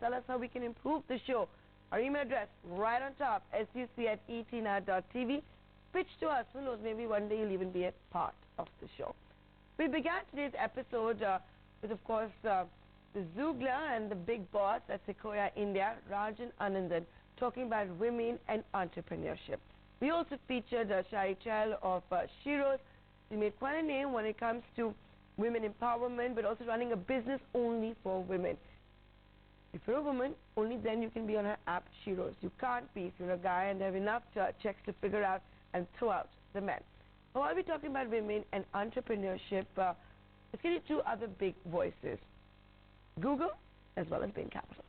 Tell us how we can improve the show. Our email address right on top, suc@etnat.tv. Pitch to us. Who knows, maybe one day you'll even be a part of the show. We began today's episode with, of course, the Zoogler and the big boss at Sequoia India, Rajan Anandan, talking about women and entrepreneurship. We also featured Shari Chahal of Shiros. She made quite a name when it comes to women empowerment, but also running a business only for women. If you're a woman, only then you can be on her app, Shiros. You can't be if you're a guy and have enough checks to figure out and throw out the men. But while we're talking about women and entrepreneurship, let's get you two other big voices, Google as well as Bain Capital.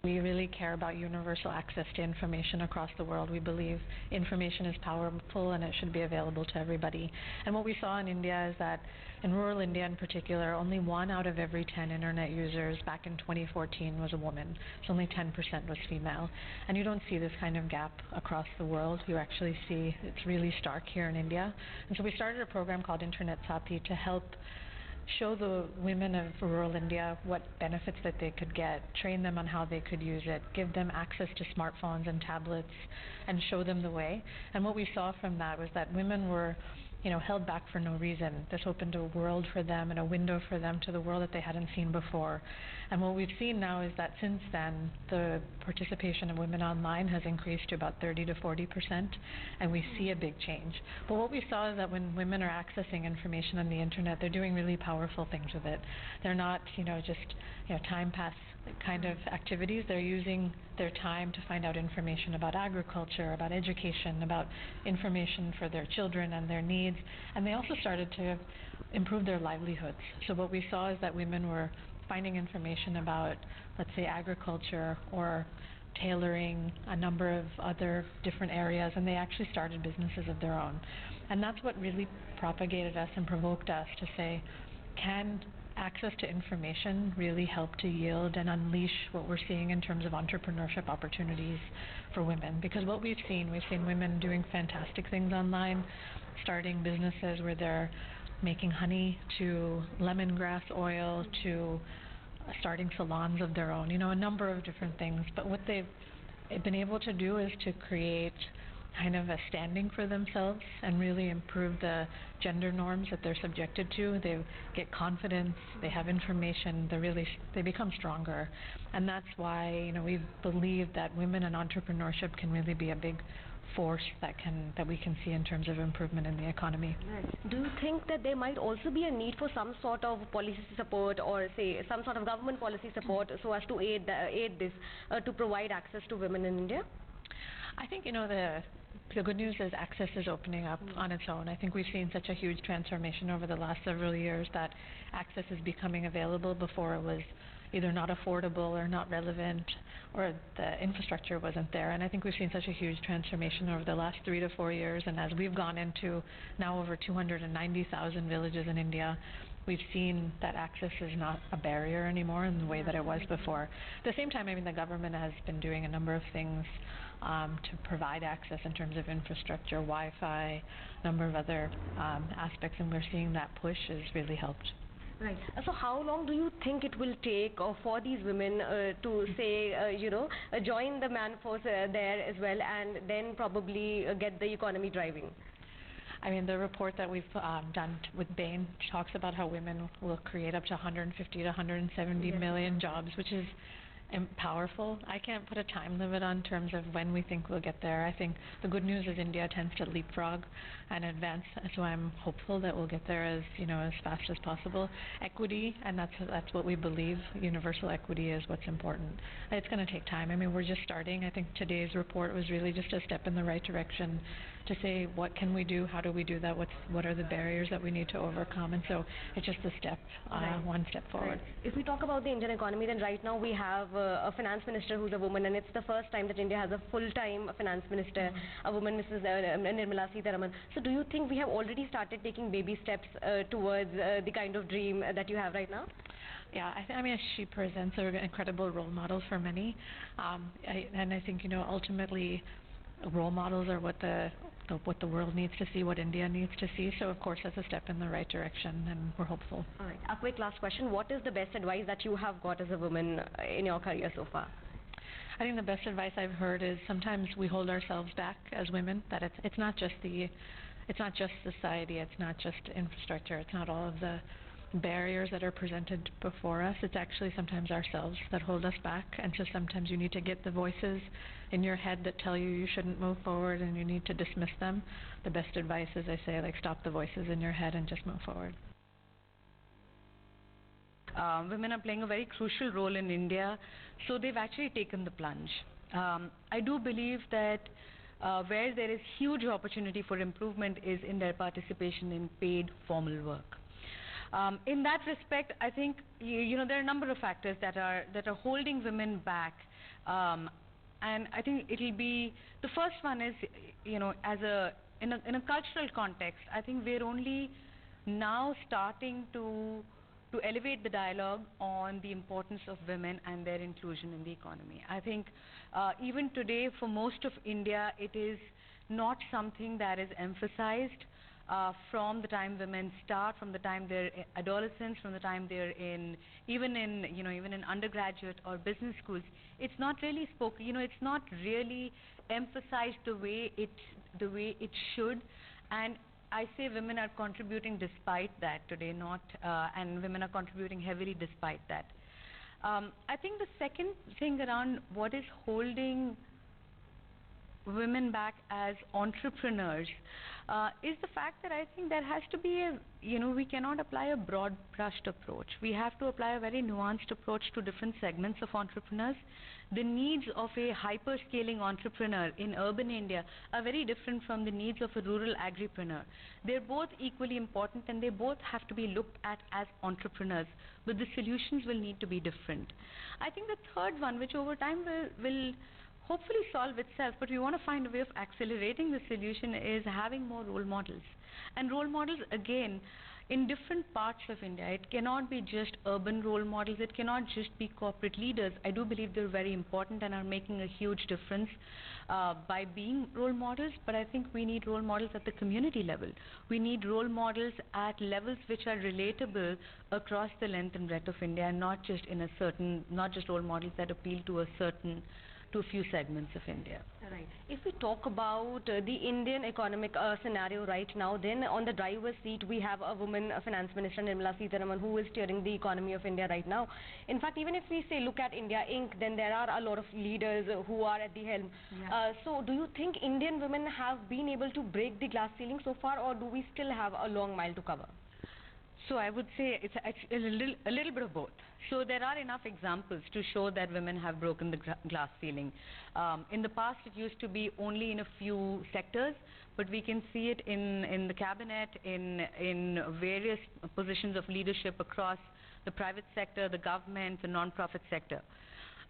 We really care about universal access to information across the world. We believe information is powerful and it should be available to everybody. And what we saw in India is that in rural India in particular, only 1 out of every 10 internet users back in 2014 was a woman. So only 10% was female. And you don't see this kind of gap across the world. You actually see it's really stark here in India. And so we started a program called Internet Sati to help show the women of rural India what benefits that they could get, train them on how they could use it, give them access to smartphones and tablets, and show them the way. And what we saw from that was that women were, held back for no reason. This opened a world for them and a window for them to the world that they hadn't seen before. And what we've seen now is that since then, the participation of women online has increased to about 30 to 40%, and we see a big change. But what we saw is that when women are accessing information on the internet, they're doing really powerful things with it. They're not, just time pass kind of activities. They're using their time to find out information about agriculture, about education, about information for their children and their needs. And they also started to improve their livelihoods. So what we saw is that women were finding information about, let's say, agriculture or tailoring, a number of other different areas, and they actually started businesses of their own. And that's what really propagated us and provoked us to say, can access to information really help to yield and unleash what we're seeing in terms of entrepreneurship opportunities for women? Because what we've seen women doing fantastic things online, starting businesses where they're making honey to lemongrass oil to starting salons of their own, a number of different things. But what they've been able to do is to create kind of a standing for themselves and really improve the gender norms that they're subjected to. They get confidence, they have information, they become stronger. And that's why, we believe that women in entrepreneurship can really be a big force that we can see in terms of improvement in the economy. Right. Do you think that there might also be a need for some sort of policy support or say some sort of government policy support so as to aid this to provide access to women in India? I think, the good news is access is opening up on its own. I think we've seen such a huge transformation over the last several years that access is becoming available. Before it was either not affordable or not relevant or the infrastructure wasn't there. And I think we've seen such a huge transformation over the last 3 to 4 years. And as we've gone into now over 290,000 villages in India, we've seen that access is not a barrier anymore in the way that it was before. At the same time, the government has been doing a number of things to provide access in terms of infrastructure, Wi-Fi, a number of other aspects, and we're seeing that push has really helped. Right. So how long do you think it will take for these women to say, join the man force there as well and then probably get the economy driving? The report that we've done with Bain talks about how women will create up to 150 to 170 million jobs, which is powerful. I can't put a time limit on terms of when we think we'll get there. I think the good news is India tends to leapfrog and advance, so I'm hopeful that we'll get there as fast as possible. Equity, and that's what we believe, universal equity is what's important. It's going to take time. We're just starting. I think today's report was really just a step in the right direction to say what can we do, how do we do that, what are the barriers that we need to overcome, and so it's just a step, one step forward. Right. If we talk about the Indian economy, then right now we have a finance minister who's a woman, and it's the first time that India has a full-time finance minister, a woman, Mrs. Nirmala Sitharaman. So do you think we have already started taking baby steps towards the kind of dream that you have right now? Yeah, she presents an incredible role model for many, and I think ultimately role models are what the world needs to see, what India needs to see. So of course that's a step in the right direction, and we're hopeful. All right. A quick last question. What is the best advice that you have got as a woman in your career so far? I think the best advice I've heard is sometimes we hold ourselves back as women, that it's not just society, it's not just infrastructure, it's not all of the barriers that are presented before us. It's actually sometimes ourselves that hold us back, and so sometimes you need to get the voices in your head that tell you shouldn't move forward and you need to dismiss them. The best advice is, I say, like, stop the voices in your head and just move forward. Women are playing a very crucial role in India, so they've actually taken the plunge. I do believe that where there is huge opportunity for improvement is in their participation in paid formal work. In that respect, I think there are a number of factors that are holding women back, and I think it'll be the first one is in a cultural context. I think we're only now starting to elevate the dialogue on the importance of women and their inclusion in the economy. I think even today, for most of India, it is not something that is emphasized from the time women start, from the time they're adolescents, from the time they're even in undergraduate or business schools. It's not really spoken. It's not really emphasized the way it should, and I say women are contributing despite that today, and women are contributing heavily despite that. I think the second thing around what is holding women back as entrepreneurs is the fact that I think there has to be we cannot apply a broad brushed approach. We have to apply a very nuanced approach to different segments of entrepreneurs. The needs of a hyper-scaling entrepreneur in urban India are very different from the needs of a rural agripreneur. They're both equally important, and they both have to be looked at as entrepreneurs, but the solutions will need to be different. I think the third one, which over time will hopefully solve itself, but we want to find a way of accelerating the solution, is having more role models. And role models, again, in different parts of India. It cannot be just urban role models. It cannot just be corporate leaders. I do believe they're very important and are making a huge difference by being role models, but I think we need role models at the community level. We need role models at levels which are relatable across the length and breadth of India, and not just role models that appeal to a few segments of India. Right. If we talk about the Indian economic scenario right now, then on the driver's seat we have a woman, Finance Minister Nirmala Sitharaman, who is steering the economy of India right now. In fact, even if we say look at India Inc., then there are a lot of leaders who are at the helm. Yeah. So do you think Indian women have been able to break the glass ceiling so far, or do we still have a long mile to cover? So I would say it's a little bit of both. So there are enough examples to show that women have broken the glass ceiling. In the past, it used to be only in a few sectors, but we can see it in the cabinet, in various positions of leadership across the private sector, the government, the non-profit sector.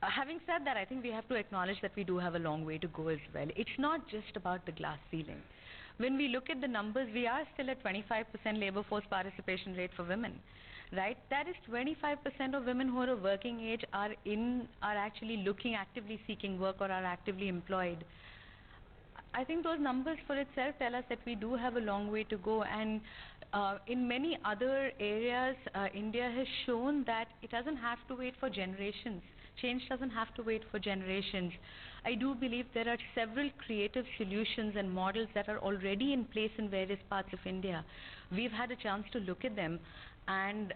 Having said that, I think we have to acknowledge that we do have a long way to go as well. It's not just about the glass ceiling. When we look at the numbers, we are still at 25% labor force participation rate for women, right? That is 25% of women who are of working age are actually actively seeking work, or are actively employed. I think those numbers for itself tell us that we do have a long way to go, and in many other areas, India has shown that it doesn't have to wait for generations. Change doesn't have to wait for generations. I do believe there are several creative solutions and models that are already in place in various parts of India. We've had a chance to look at them, and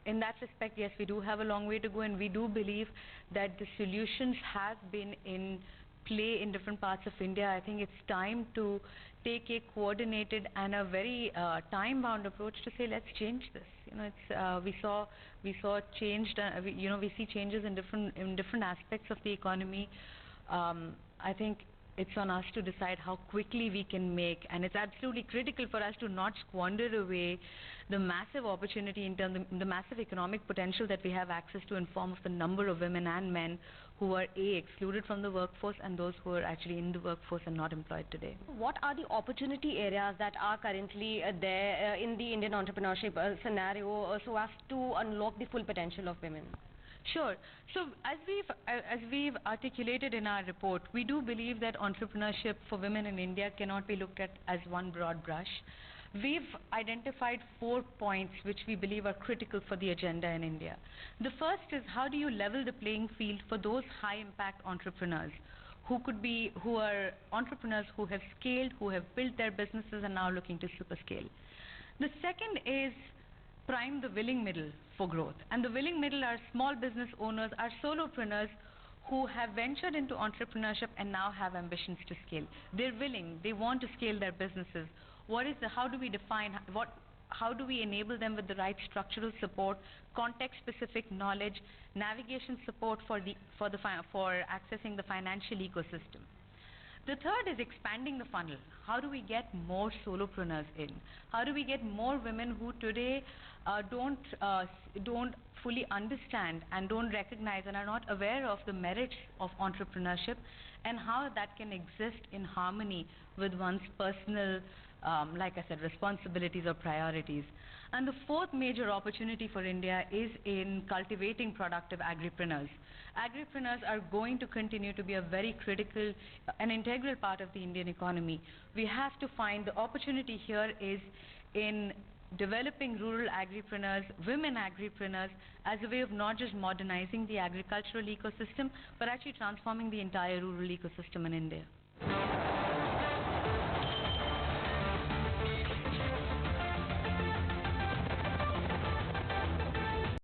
in that respect, yes, we do have a long way to go, and we do believe that the solutions have been in play in different parts of India. I think it's time to take a coordinated and a very time-bound approach to say, let's change this. We see changes in different aspects of the economy. I think it's on us to decide how quickly we can make, and it's absolutely critical for us to not squander away the massive opportunity in terms of the massive economic potential that we have access to in form of the number of women and men who are excluded from the workforce, and those who are actually in the workforce and not employed today. What are the opportunity areas that are currently there in the Indian entrepreneurship scenario so as to unlock the full potential of women? Sure. So as we've articulated in our report, we do believe that entrepreneurship for women in India cannot be looked at as one broad brush. We've identified 4 points which we believe are critical for the agenda in India. The first is, how do you level the playing field for those high impact entrepreneurs who are entrepreneurs who have scaled, who have built their businesses and now looking to super scale. The second is prime the willing middle for growth. And the willing middle are small business owners, are solopreneurs who have ventured into entrepreneurship and now have ambitions to scale. They're willing, they want to scale their businesses. How do we define, how do we enable them with the right structural support, context-specific knowledge, navigation support for accessing the financial ecosystem? The third is expanding the funnel. How do we get more solopreneurs in? How do we get more women who today don't fully understand and don't recognize and are not aware of the merits of entrepreneurship and how that can exist in harmony with one's personal, like I said, responsibilities or priorities? And the fourth major opportunity for India is in cultivating productive agripreneurs. Agripreneurs are going to continue to be a very critical and integral part of the Indian economy. We have to find the opportunity here is in developing rural agripreneurs, women agripreneurs, as a way of not just modernizing the agricultural ecosystem, but actually transforming the entire rural ecosystem in India.